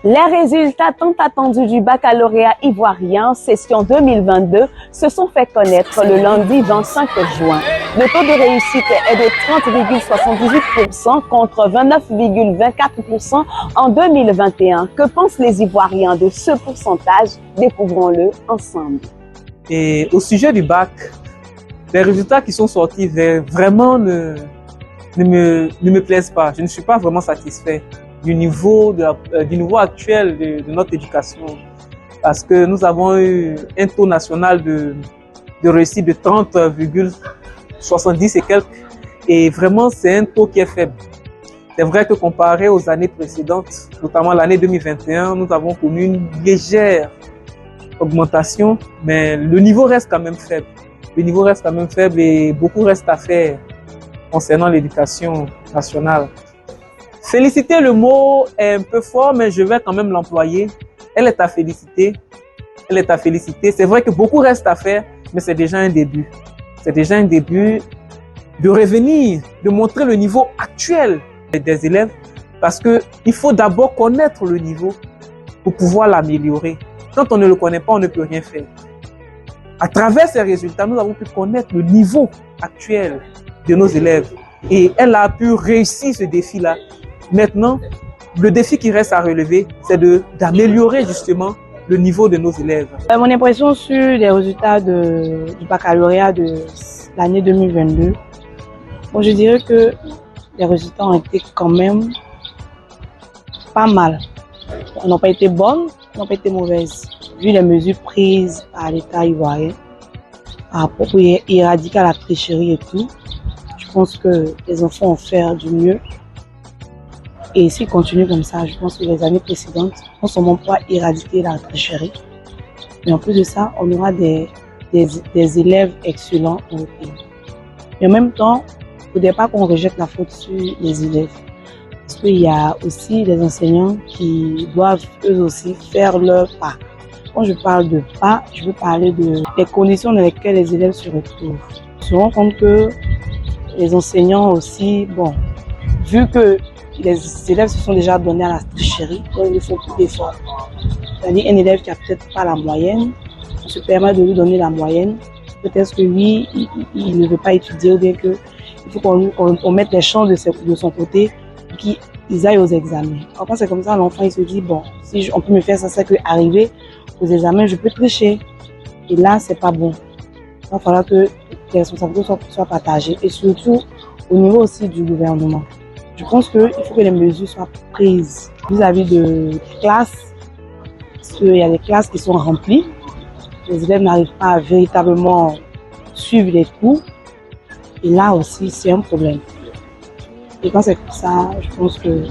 Les résultats tant attendus du baccalauréat ivoirien session 2022 se sont fait connaître le lundi 25 juin. Le taux de réussite est de 30,78% contre 29,24% en 2021. Que pensent les Ivoiriens de ce pourcentage? Découvrons-le ensemble. Et au sujet du bac, les résultats qui sont sortis vraiment ne me plaisent pas. Je ne suis pas vraiment satisfait du niveau actuel de notre éducation, parce que nous avons eu un taux national de réussite de 30,70 et quelques, et vraiment c'est un taux qui est faible. C'est vrai que comparé aux années précédentes, notamment l'année 2021, nous avons connu une légère augmentation, mais le niveau reste quand même faible. Le niveau reste quand même faible et beaucoup reste à faire concernant l'éducation nationale. Féliciter, le mot est un peu fort, mais je vais quand même l'employer. Elle est à féliciter. Elle est à féliciter. C'est vrai que beaucoup reste à faire, mais c'est déjà un début. C'est déjà un début de revenir, de montrer le niveau actuel des élèves, parce qu'il faut d'abord connaître le niveau pour pouvoir l'améliorer. Quand on ne le connaît pas, on ne peut rien faire. À travers ces résultats, nous avons pu connaître le niveau actuel de nos élèves. Et elle a pu réussir ce défi-là. Maintenant, le défi qui reste à relever, c'est d'améliorer justement le niveau de nos élèves. Mon impression sur les résultats du baccalauréat de l'année 2022, bon, je dirais que les résultats ont été quand même pas mal. Elles n'ont pas été bonnes, elles n'ont pas été mauvaises. Vu les mesures prises par l'État ivoirien pour éradiquer la tricherie et tout, je pense que les enfants vont faire du mieux. Et s'ils continuent comme ça, je pense que les années précédentes, non seulement pas éradiquer la tricherie, mais en plus de ça, on aura des élèves excellents au pays. Mais en même temps, il ne faudrait pas qu'on rejette la faute sur les élèves. Parce qu'il y a aussi des enseignants qui doivent eux aussi faire leur part. Quand je parle de pas, je veux parler des conditions dans lesquelles les élèves se retrouvent. On se rend compte que les enseignants aussi, bon, vu que les élèves se sont déjà donnés à la tricherie, donc ils font plus d'efforts. C'est-à-dire un élève qui n'a peut-être pas la moyenne, on se permet de lui donner la moyenne. Peut-être que lui, il ne veut pas étudier, ou bien qu'il faut qu'on mette les chances de son côté pour qu'ils aillent aux examens. Alors quand c'est comme ça, l'enfant il se dit, bon, si on peut me faire ça, c'est qu'arriver aux examens, je peux tricher. Et là, c'est pas bon. Il va falloir que les responsabilités soient partagées, et surtout au niveau aussi du gouvernement. Je pense qu'il faut que les mesures soient prises vis-à-vis de classes, parce qu'il y a des classes qui sont remplies, les élèves n'arrivent pas à véritablement suivre les cours, et là aussi c'est un problème. Et quand c'est comme ça, je pense que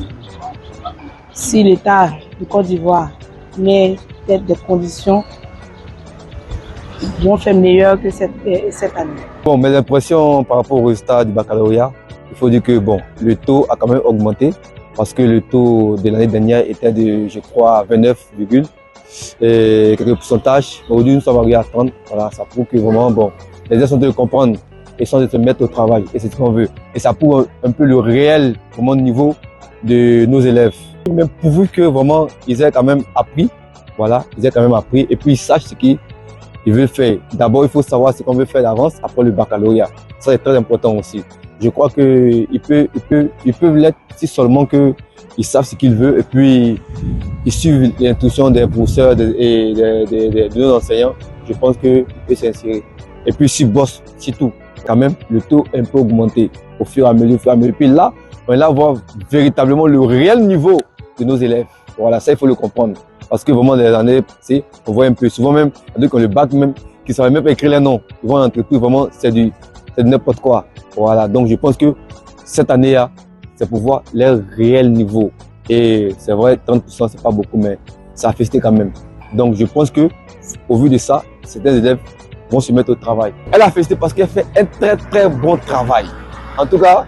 si l'État du Côte d'Ivoire met peut-être des conditions, ils vont faire meilleur que cette année. Bon, mes impressions par rapport au résultat du baccalauréat, il faut dire que bon, le taux a quand même augmenté, parce que le taux de l'année dernière était de, je crois, 29, et quelques pourcentages. Aujourd'hui, nous sommes arrivés à 30. Voilà, ça prouve que vraiment, bon, les élèves sont de comprendre et sont de se mettre au travail, et c'est ce qu'on veut. Et ça prouve un peu le réel vraiment, niveau de nos élèves. Même pourvu que vraiment, ils aient quand même appris, voilà, ils aient quand même appris, et puis ils sachent ce qu'ils veulent faire. D'abord, il faut savoir ce qu'on veut faire d'avance après le baccalauréat. Ça, c'est très important aussi. Je crois qu'ils peuvent l'être si seulement qu'ils savent ce qu'ils veulent et puis ils suivent l'instruction des professeurs et de nos enseignants. Je pense qu'ils peuvent s'insérer. Et puis s'ils bossent, c'est tout. Quand même, le taux est un peu augmenté au fur et à mesure. Et puis là, on va voir véritablement le réel niveau de nos élèves. Voilà, ça, il faut le comprendre. Parce que vraiment, les années, on voit un peu, souvent même, quand le bac même, qui ne savent même pas écrire les noms. Ils vont en entreprise, vraiment, c'est du n'importe quoi. Voilà, donc je pense que cette année-là, c'est pour voir leur réel niveau. Et c'est vrai, 30%, c'est pas beaucoup, mais ça a festé quand même. Donc je pense que, au vu de ça, certains élèves vont se mettre au travail. Elle a festé parce qu'elle fait un très très bon travail. En tout cas,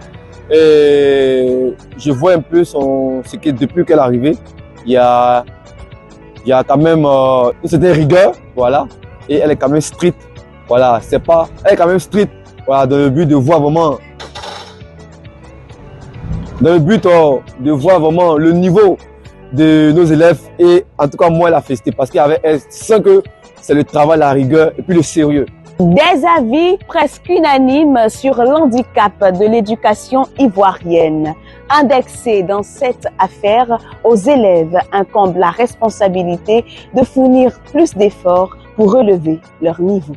je vois un peu ce que depuis qu'elle est arrivée, il y a quand même une certaine rigueur, voilà, et elle est quand même stricte. Voilà, elle est quand même stricte. Voilà, dans le but de voir vraiment, de voir vraiment le niveau de nos élèves et en tout cas moi elle a félicité parce elle sent que c'est le travail, la rigueur et puis le sérieux. Des avis presque unanimes sur l'handicap de l'éducation ivoirienne. Indexé dans cette affaire, aux élèves incombe la responsabilité de fournir plus d'efforts pour relever leur niveau.